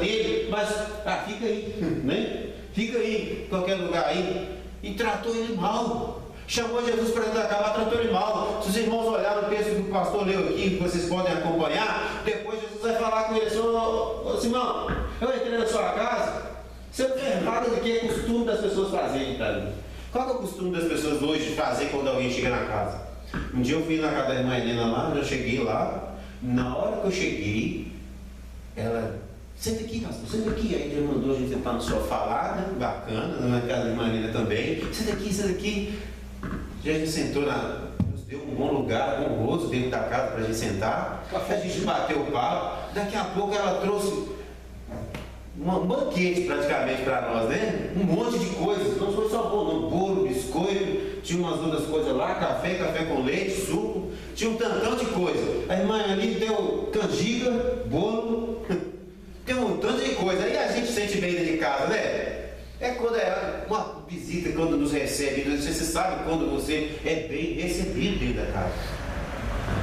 dele, mas fica aí, né? Fica aí, em qualquer lugar aí. E tratou ele mal. Chamou Jesus para dentro da casa, tratou ele mal. Se os irmãos olharem o texto que o pastor leu aqui, que vocês podem acompanhar, depois Jesus vai falar com ele assim: ô Simão, eu entrei na sua casa, você não fez nada do que é costume das pessoas fazerem, tá? Qual é o costume das pessoas hoje de fazer quando alguém chega na casa? Um dia eu fui na casa da irmã Helena lá, eu cheguei lá, na hora que eu cheguei, ela: senta aqui, pastor, senta aqui. Aí ele mandou a gente sentar no sofá lá, né? Bacana, na casa da irmã Helena também. Senta aqui. A gente sentou nos deu um bom lugar, honroso dentro da casa para a gente sentar. A gente bateu o papo. Daqui a pouco ela trouxe um banquete praticamente para nós, né? Um monte de coisas. Não foi só bolo, biscoito, tinha umas outras coisas lá, café com leite, suco, tinha um tantão de coisa. A irmã ali deu canjica, bolo, tem um tanto de coisa. Aí a gente sente bem dentro de casa, né? É quando é uma visita, quando nos recebe, você sabe quando você é bem recebido dentro da casa.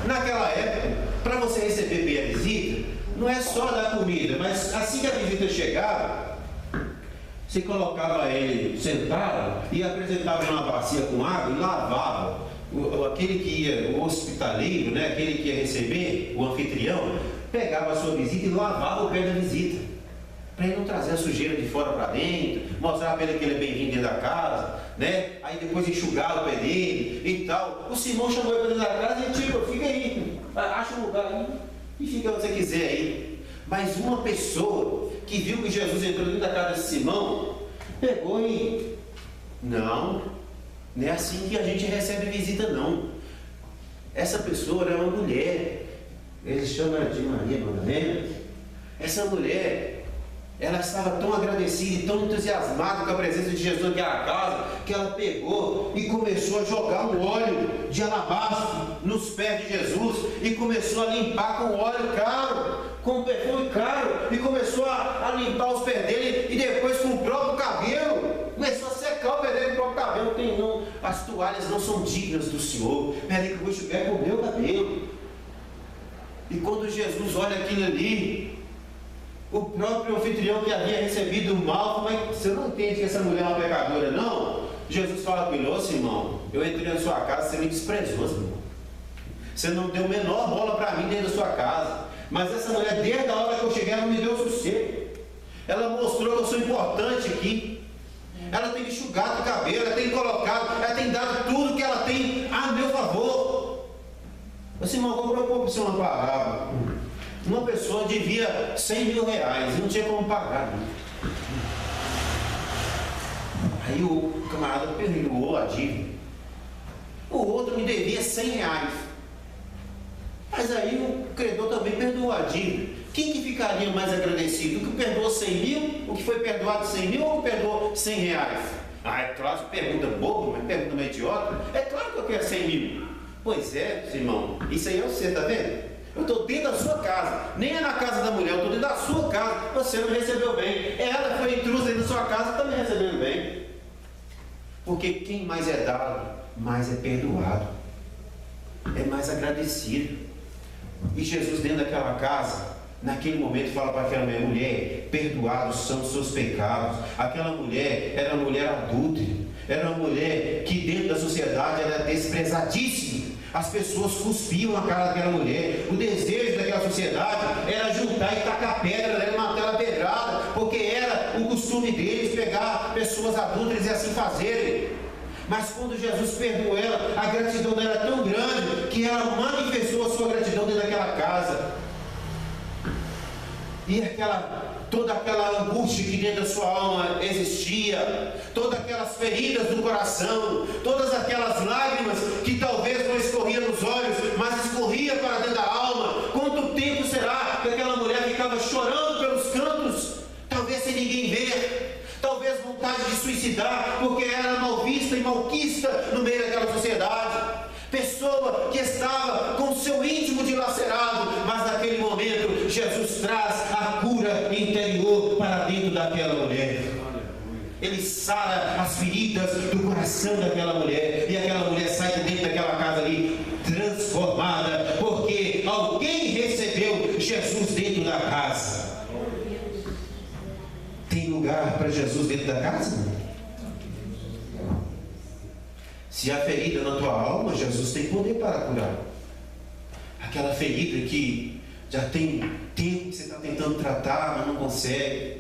Naquela época, para você receber bem a visita, não é só dar comida, mas assim que a visita chegava, você colocava ele sentado e apresentava uma bacia com água e lavava. Aquele que ia, o hospitaleiro, né, aquele que ia receber, o anfitrião, pegava a sua visita e lavava o pé da visita, para ele não trazer a sujeira de fora para dentro, mostrar para ele que ele é bem-vindo dentro da casa, né? Aí depois enxugar o pé dele e tal. O Simão chamou ele para dentro da casa e tipo: fica aí, acha um lugar aí e fica onde você quiser aí. Mas uma pessoa que viu que Jesus entrou dentro da casa de Simão, pegou e: não é assim que a gente recebe visita, não. Essa pessoa é uma mulher, eles chamam de Maria Madalena. Essa mulher, ela estava tão agradecida e tão entusiasmada com a presença de Jesus naquela casa, que ela pegou e começou a jogar um óleo de alabastro nos pés de Jesus e começou a limpar com óleo caro, com perfume caro, e começou a limpar os pés dele, e depois com o próprio cabelo começou a secar o pé dele com o próprio cabelo. Não, as toalhas não são dignas do Senhor. Peraí que eu vou enxugar com o meu cabelo. E quando Jesus olha aquilo ali, o próprio anfitrião que havia recebido o mal: mas você não entende que essa mulher é uma pecadora, não? Jesus fala com ele: ô Simão, eu entrei na sua casa, você me desprezou, Simão. Você não deu a menor bola para mim dentro da sua casa. Mas essa mulher, desde a hora que eu cheguei, ela me deu sossego. Ela mostrou que eu sou importante aqui. Ela tem enxugado o cabelo, ela tem colocado, ela tem dado tudo que ela tem a meu favor. Ô Simão, vou propor para você uma parábola. Uma pessoa devia 100 mil reais e não tinha como pagar. Aí o camarada perdoou a dívida. O outro me devia 100 reais. Mas aí o credor também perdoou a dívida. Quem que ficaria mais agradecido? O que perdoou 100 mil? O que foi perdoado 100 mil ou o que perdoou 100 reais? É claro, pergunta boba, mas pergunta meio idiota. É claro que eu quero 100 mil. Pois é, irmão, isso aí é você, tá vendo? Eu estou dentro da sua casa, nem é na casa da mulher, eu estou dentro da sua casa. Você não recebeu bem. Ela foi intrusa dentro da sua casa, também recebendo bem. Porque quem mais é dado, mais é perdoado, é mais agradecido. E Jesus, dentro daquela casa, naquele momento, fala para aquela mulher: perdoados são os seus pecados. Aquela mulher era uma mulher adúltera, era uma mulher que dentro da sociedade era desprezadíssima. As pessoas cuspiam a cara daquela mulher. O desejo daquela sociedade era juntar e tacar pedra, era matar ela pedrada, porque era o costume deles pegar pessoas adúlteras e assim fazerem. Mas quando Jesus perdoou ela, a gratidão dela era tão grande que ela manifestou a sua gratidão dentro daquela casa. E toda aquela angústia que dentro da sua alma existia, todas aquelas feridas do coração, todas aquelas lágrimas que talvez não escorriam nos olhos, mas escorria para dentro da alma. Quanto tempo será que aquela mulher ficava chorando pelos cantos, talvez sem ninguém ver, talvez vontade de suicidar, porque era mal vista e malquista no meio daquela sociedade. Pessoa que estava com o seu íntimo dilacerado, mas naquele momento Jesus traz a cura interior para dentro daquela mulher. Ele sara as feridas do coração daquela mulher, e aquela mulher sai de dentro daquela casa ali transformada, porque alguém recebeu Jesus dentro da casa. Tem lugar para Jesus dentro da casa? Se há ferida na tua alma, Jesus tem poder para curar. Aquela ferida que já tem tempo que você está tentando tratar, mas não consegue.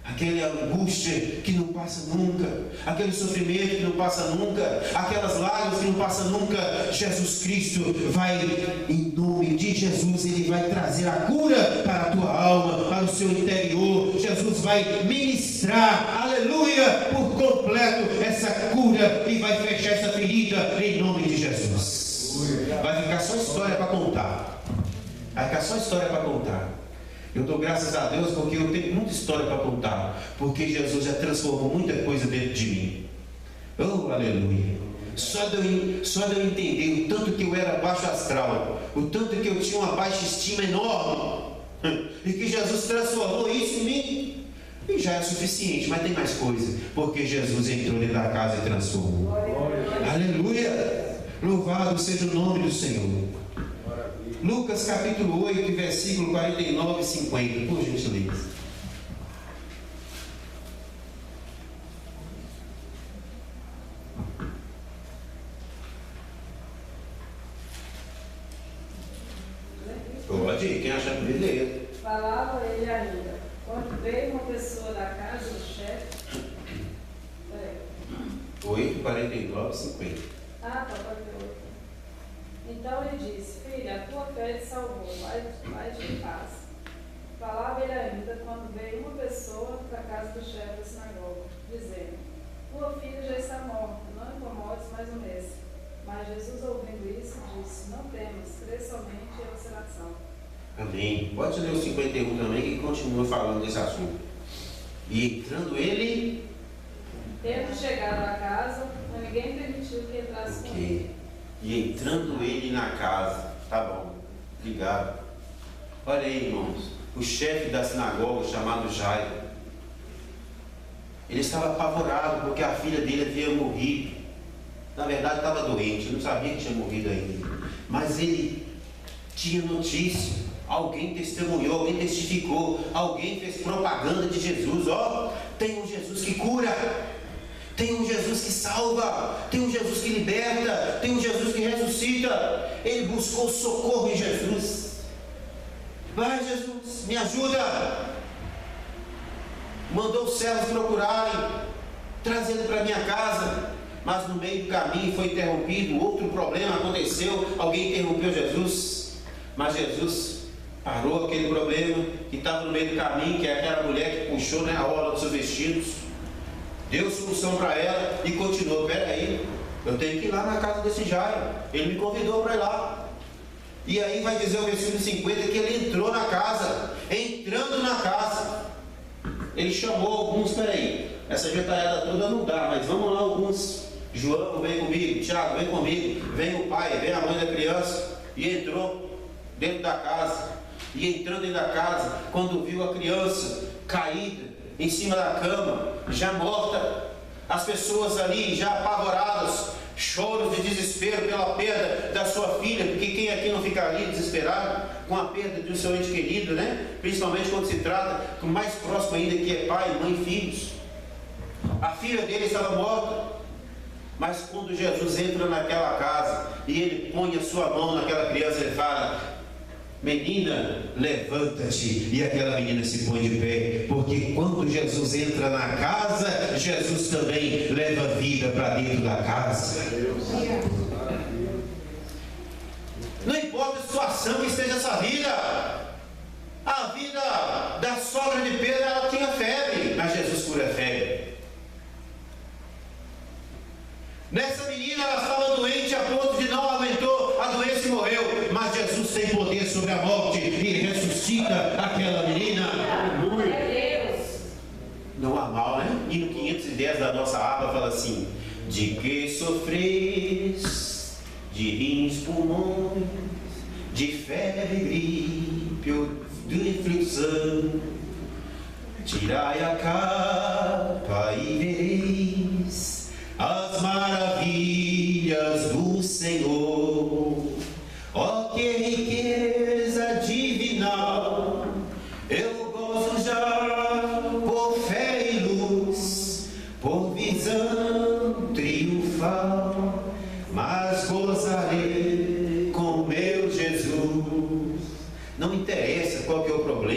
Aquela angústia que não passa nunca, aquele sofrimento que não passa nunca, aquelas lágrimas que não passam nunca. Jesus Cristo vai, em nome de Jesus, Ele vai trazer a cura para a tua alma, para o seu interior. Jesus vai ministrar, aleluia, por completo essa cura e vai fechar essa ferida em nome de Jesus. Vai ficar só história para contar. Vai ficar só história para contar. Eu dou graças a Deus porque eu tenho muita história para contar, porque Jesus já transformou muita coisa dentro de mim. Oh, aleluia! Só de eu entender o tanto que eu era baixo astral, o tanto que eu tinha uma baixa estima enorme, e que Jesus transformou isso em mim, e já é suficiente, mas tem mais coisa, porque Jesus entrou dentro da casa e transformou. Aleluia! Louvado seja o nome do Senhor. Lucas capítulo 8, versículo 49 e 50, por gentileza. Pode, quem achar que leia. Falava ele ainda, quando veio uma pessoa da casa do chefe. 8, 49 e 50. Ah, tá, 48. Então ele disse: filha, a tua fé te salvou, vai-te em paz. Falava ele ainda, quando veio uma pessoa da casa do chefe da sinagoga, dizendo: tua filha já está morta, não incomodes mais um mês. Mas Jesus, ouvindo isso, disse: não temas, crê somente e ela será salva. Amém. Pode ler o 51 também, que continua falando desse assunto. E entrando ele, tendo chegado à casa, ninguém permitiu que entrasse com ele. E entrando ele na casa, tá bom, obrigado. Olha aí, irmãos, o chefe da sinagoga, chamado Jairo, ele estava apavorado porque a filha dele havia morrido. Na verdade estava doente, não sabia que tinha morrido ainda, mas ele tinha notícia, alguém testemunhou, alguém testificou, alguém fez propaganda de Jesus. Ó, tem um Jesus que cura, tem um Jesus que salva, tem um Jesus que liberta, tem um Jesus que ressuscita. Ele buscou socorro em Jesus. Vai, Jesus, me ajuda. Mandou os servos procurarem, trazendo para minha casa, mas no meio do caminho foi interrompido. Outro problema aconteceu, alguém interrompeu Jesus, mas Jesus parou aquele problema que estava no meio do caminho, que é aquela mulher que puxou, né, a orla dos seus vestidos. Deu solução para ela e continuou. Peraí, eu tenho que ir lá na casa desse Jairo, ele me convidou para ir lá. E aí vai dizer o versículo 50 que ele entrou na casa. Entrando na casa, ele chamou alguns. Peraí, essa detalhada toda não dá, mas vamos lá alguns. João, vem comigo. Tiago, vem comigo. Vem o pai, vem a mãe da criança. E entrou dentro da casa. E entrando dentro da casa, quando viu a criança caída em cima da cama, já morta, as pessoas ali já apavoradas, choros de desespero pela perda da sua filha, porque quem aqui não fica ali desesperado com a perda de um seu ente querido, né? Principalmente quando se trata do mais próximo ainda, que é pai, mãe e filhos. A filha dele estava morta, mas quando Jesus entra naquela casa e ele põe a sua mão naquela criança, ele fala: menina, levanta-te. E aquela menina se põe de pé, porque quando Jesus entra na casa, Jesus também leva vida para dentro da casa. Não importa a situação que esteja essa vida. A vida da sogra de Pedro, ela tinha febre, mas Jesus cura a febre. Nessa menina, ela estava doente a ponto de não aguentou a doença e morreu, mas Jesus tem poder sobre a morte e ressuscita aquela menina. Não há mal, né? E no 510 da nossa aba fala assim: de que sofreis, de rins, pulmões, de febre, gripe ou de influxão, tirai a capa e vereis as maravilhas do Senhor. Ó, que riqueza divinal, eu gozo já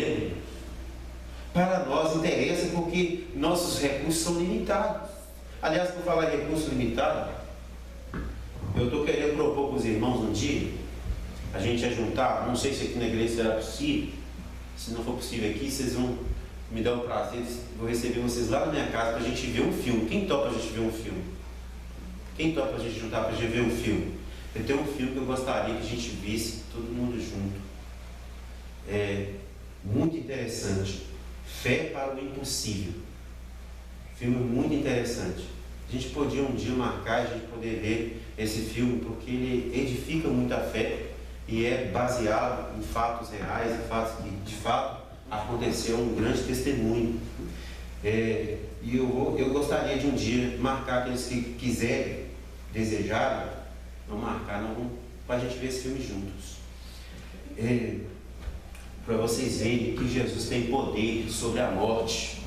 problema. Para nós interessa porque nossos recursos são limitados. Aliás, por falar em recurso limitado, eu estou querendo propor para os irmãos um dia, a gente ia juntar, não sei se aqui na igreja será possível, se não for possível aqui, vocês vão me dar o prazer, vou receber vocês lá na minha casa para a gente ver um filme. Quem topa a gente ver um filme? Quem topa a gente juntar para a gente ver um filme? Eu tenho um filme que eu gostaria que a gente visse todo mundo junto. É muito interessante. Fé para o Impossível. Filme muito interessante. A gente podia um dia marcar e a gente poder ver esse filme, porque ele edifica muito a fé e é baseado em fatos reais, em fatos que de fato aconteceu, um grande testemunho. E eu gostaria de um dia marcar aqueles que quiserem, desejarem, não marcar, não, para a gente ver esse filme juntos. Para vocês verem que Jesus tem poder sobre a morte.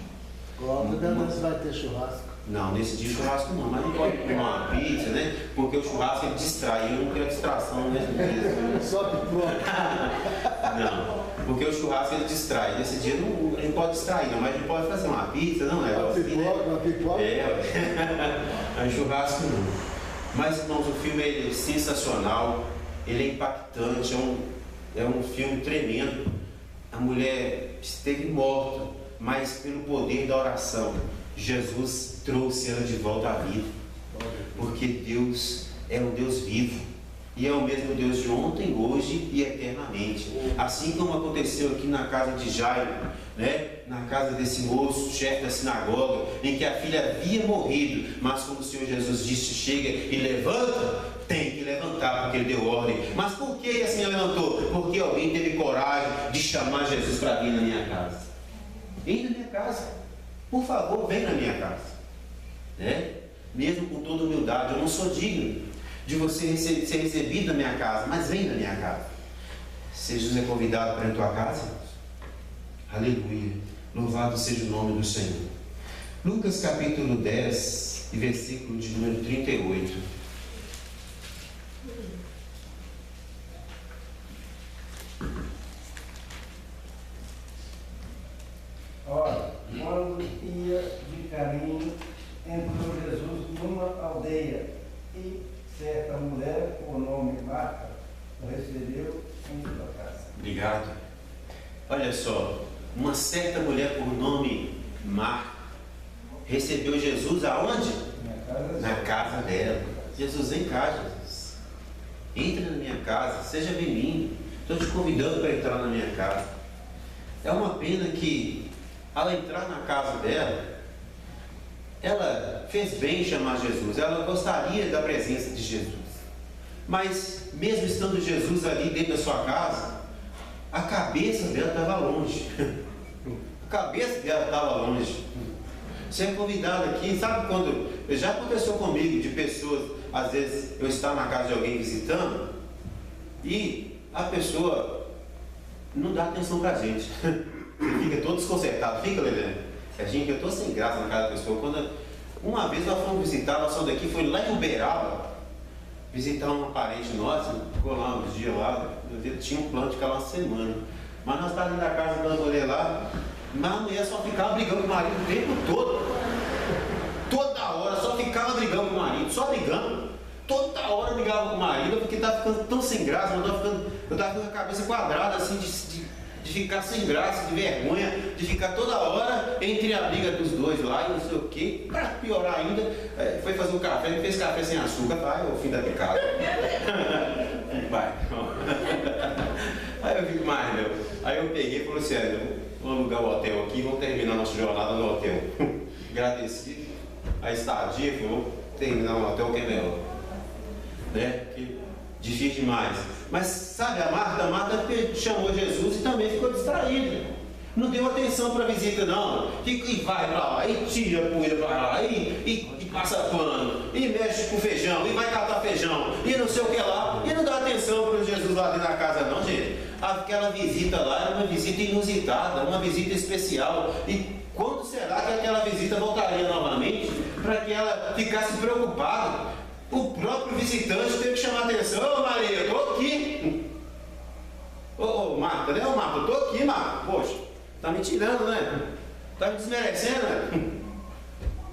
Nós vai ter churrasco. Não, nesse dia churrasco não, mas não pode comer uma pizza, né? Porque o churrasco ele distrai, eu não quero distração nesse dia. Só pipoca. Não, porque o churrasco ele distrai. Nesse dia não, a gente pode distrair, não, mas a gente pode fazer uma pizza, não é? Uma pipoca. Mas churrasco não. Mas, irmãos, o filme é sensacional, ele é impactante, é um filme tremendo. A mulher esteve morta, mas pelo poder da oração, Jesus trouxe ela de volta à vida. Porque Deus é um Deus vivo. E é o mesmo Deus de ontem, hoje e eternamente. Assim como aconteceu aqui na casa de Jairo, né? Na casa desse moço, chefe da sinagoga, em que a filha havia morrido, mas como o Senhor Jesus disse, chega e levanta, tem que levantar, porque ele deu ordem. Mas por que a senhora levantou? Porque alguém teve coragem de chamar Jesus para vir na minha casa. Vem na minha casa, por favor, vem na minha casa, né? Mesmo com toda humildade, eu não sou digno de você ser recebido na minha casa, mas vem na minha casa. Se Jesus é convidado para ir na tua casa, aleluia, louvado seja o nome do Senhor. Lucas capítulo 10 e versículo de número 38. Ora, quando ia de caminho, entrou Jesus numa aldeia e certa mulher, por nome Marta, o recebeu em sua casa. Obrigado. Olha só, uma certa mulher por nome Marta recebeu Jesus aonde? Na casa dela. Jesus, vem cá, Jesus. Entra na minha casa, seja bem-vindo. Estou te convidando para entrar na minha casa. É uma pena que, ao entrar na casa dela, ela fez bem em chamar Jesus, ela gostaria da presença de Jesus, mas mesmo estando Jesus ali dentro da sua casa, a cabeça dela estava longe. A cabeça dela estava longe. Você é convidado aqui, sabe quando, já aconteceu comigo, de pessoas, às vezes eu estar na casa de alguém visitando, e a pessoa não dá atenção pra gente. Fica todo desconcertado, fica, Lelê. Eu estou sem graça na casa da pessoa. Quando uma vez nós fomos visitar, nós saímos daqui, foi lá em Uberaba, visitar uma parente nossa, ficou lá uns dias lá, tinha um plano de ficar lá uma semana. Mas nós estávamos na casa dando rolê lá, mas a mulher só ficava brigando com o marido o tempo todo. Toda hora, só ficava brigando com o marido, só brigando. Toda hora brigava com o marido, porque estava ficando tão sem graça, eu estava ficando com a cabeça quadrada, assim, de ficar sem graça, de vergonha, de ficar toda hora entre a briga dos dois lá e não sei o que. Para piorar ainda, foi fazer um café, ele fez café sem açúcar, vai, o fim da picada. Vai. Aí eu fico mais, meu. Aí eu peguei e falei assim, vamos alugar o hotel aqui, vamos terminar nossa jornada no hotel. Agradeci a estadia, vamos terminar no hotel que é melhor. Né? Que difícil demais. Mas sabe, a Marta chamou Jesus e também ficou distraída. Não deu atenção para a visita, não. E vai para lá, e tira a poeira para lá, e passa pano, e mexe com feijão, e vai catar feijão, e não sei o que lá. E não dá atenção para Jesus lá dentro da casa, não, gente. Aquela visita lá era uma visita inusitada, uma visita especial. E quando será que aquela visita voltaria novamente para que ela ficasse preocupada? O próprio visitante teve que chamar a atenção. Ô Maria, eu estou aqui. Ô Marta, né? Ô Marta, eu estou aqui, Marta. Poxa, Está me tirando, né? Está me desmerecendo, né?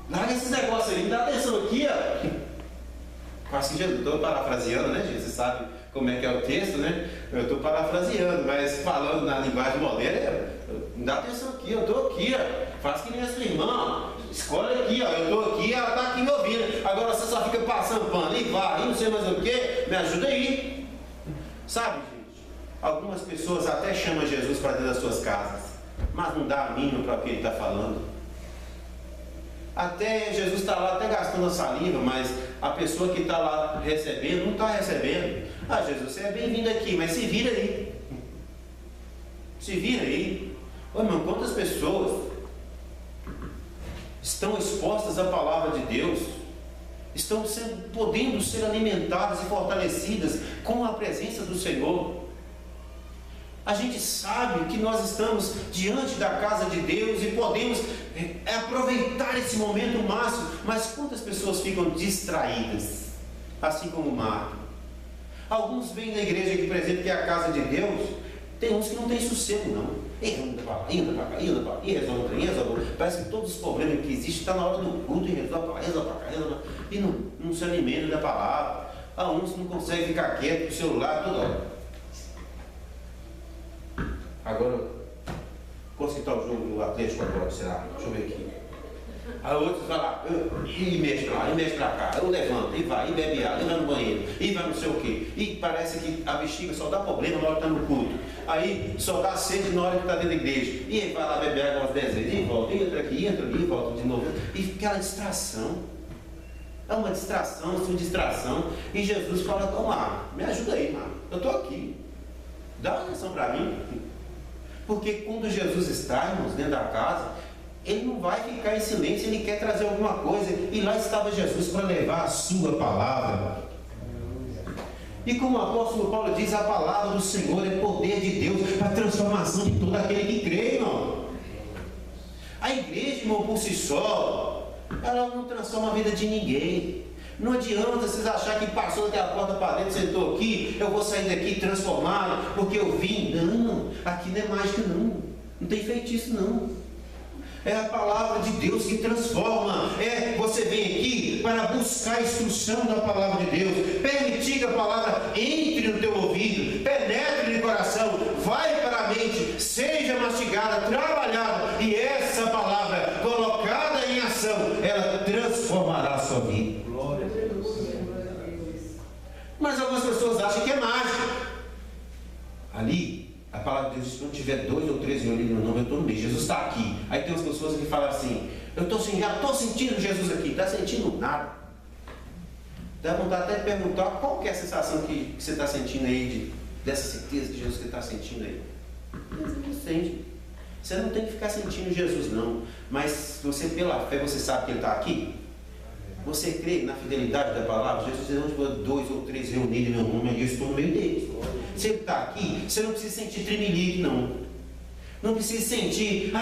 Larga esses negócios aí, me dá atenção aqui, ó. Quase que Jesus, estou parafraseando, né, gente? Você sabe como é que é o texto, né? Eu estou parafraseando, mas falando na linguagem moderna, me dá atenção aqui, eu estou aqui, ó. Faz que nem a sua irmã, escolhe aqui, ó. Eu estou aqui, ela está aqui me ouvindo. Agora você só fica passando pano e vai, não sei mais o que, me ajuda aí. Sabe, gente? Algumas pessoas até chamam Jesus para dentro das suas casas, mas não dá a mínima para o que ele está falando. Até Jesus está lá até gastando a saliva, mas a pessoa que está lá recebendo não está recebendo. Ah, Jesus, você é bem-vindo aqui, mas se vira aí. Se vira aí. Ô, irmão, quantas pessoas estão expostas à palavra de Deus, estão podendo ser alimentadas e fortalecidas com a presença do Senhor. A gente sabe que nós estamos diante da casa de Deus e podemos aproveitar esse momento máximo, mas quantas pessoas ficam distraídas, assim como Marta? Alguns vêm na igreja aqui presente, que é a casa de Deus, tem uns que não tem sossego não. E anda para lá, anda para cá, anda para lá, e resolve. Parece que todos os problemas que existem estão na hora do culto, e resolve para cá, e não se alimenta da palavra. Há uns que não conseguem ficar quieto com o celular toda hora. Agora, quanto que está o jogo do Atlético agora, será? Deixa eu ver aqui. Aí outros vai lá, e mexe para lá, e mexe para cá, eu levanto, e vai, e bebe água, e vai no banheiro, e vai não sei o quê. E parece que a bexiga só dá problema na hora que está no culto. Aí só dá sede na hora que está dentro da igreja. E aí vai lá beber água umas 10 vezes, e volta, e entra aqui, e volta de novo. E aquela distração. É uma distração. E Jesus fala, toma, me ajuda aí, mano. Eu estou aqui. Dá uma atenção para mim. Porque quando Jesus está, irmãos, dentro da casa, ele não vai ficar em silêncio, ele quer trazer alguma coisa. E lá estava Jesus para levar a sua palavra. E como o apóstolo Paulo diz, a palavra do Senhor é poder de Deus para a transformação de todo aquele que crê, irmão. A igreja, irmão, por si só, ela não transforma a vida de ninguém. Não adianta vocês acharem que passou daquela porta para dentro, sentou aqui, eu vou sair daqui transformado, porque eu vim. Não, aqui não é mágica não. Não tem feitiço não. É a palavra de Deus que transforma. Você vem aqui para buscar a instrução da palavra de Deus. Permitir que a palavra entre no teu ouvido, penetre no coração, vai para a mente, seja mastigada, trabalhada, e essa palavra colocada em ação, ela transformará a sua vida. Mas algumas pessoas acham que é mágica. Ali, a palavra de Deus diz: se não tiver 2 ou 3 reunidos no meu nome, eu estou no meio. Jesus está aqui. Aí tem umas pessoas que falam assim: já estou sentindo Jesus aqui. Está sentindo nada. Dá vontade até de perguntar qual que é a sensação que você está sentindo aí, dessa certeza de Jesus que está sentindo aí. Você não sente. Você não tem que ficar sentindo Jesus não. Mas você, pela fé, você sabe que Ele está aqui. Você crê na fidelidade da palavra? Jesus diz: onde for 2 ou 3 reunidos em meu nome, eu estou no meio deles. Se Ele está aqui, você não precisa sentir tremelique, não. Não precisa sentir,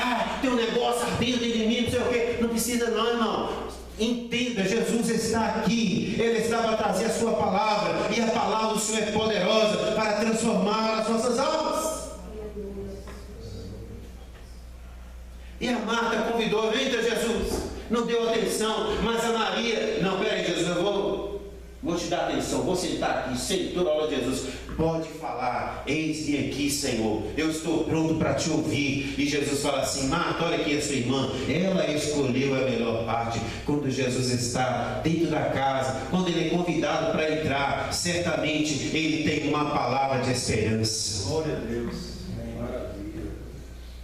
tem um negócio ardendo dentro de mim, não sei o quê. Não precisa não, irmão. Entenda, Jesus está aqui. Ele está para trazer a sua palavra. E a palavra do Senhor é poderosa para transformar as nossas almas. E a Marta convidou: entra, Jesus. Não deu atenção, mas a Maria: não, peraí, Jesus, eu vou te dar atenção, vou sentar aqui. Sentou a hora de Jesus: pode falar, eis-me aqui, Senhor, eu estou pronto para te ouvir. E Jesus fala assim: Marta, olha aqui a sua irmã, ela escolheu a melhor parte. Quando Jesus está dentro da casa, quando ele é convidado para entrar, certamente ele tem uma palavra de esperança. Glória a Deus.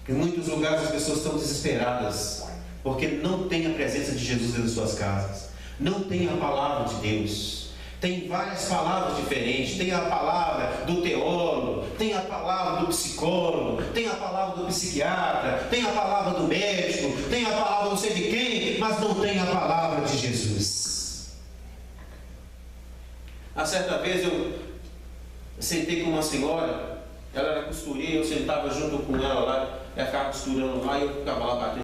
Em muitos lugares as pessoas estão desesperadas, porque não tem a presença de Jesus dentro das suas casas, não tem a palavra de Deus. Tem várias palavras diferentes. Tem a palavra do teólogo, tem a palavra do psicólogo, tem a palavra do psiquiatra, tem a palavra do médico, tem a palavra não sei de quem, mas não tem a palavra de Jesus. A certa vez eu sentei com uma senhora, ela era costureira, eu sentava junto com ela lá, ela ficava costurando lá e eu ficava lá batendo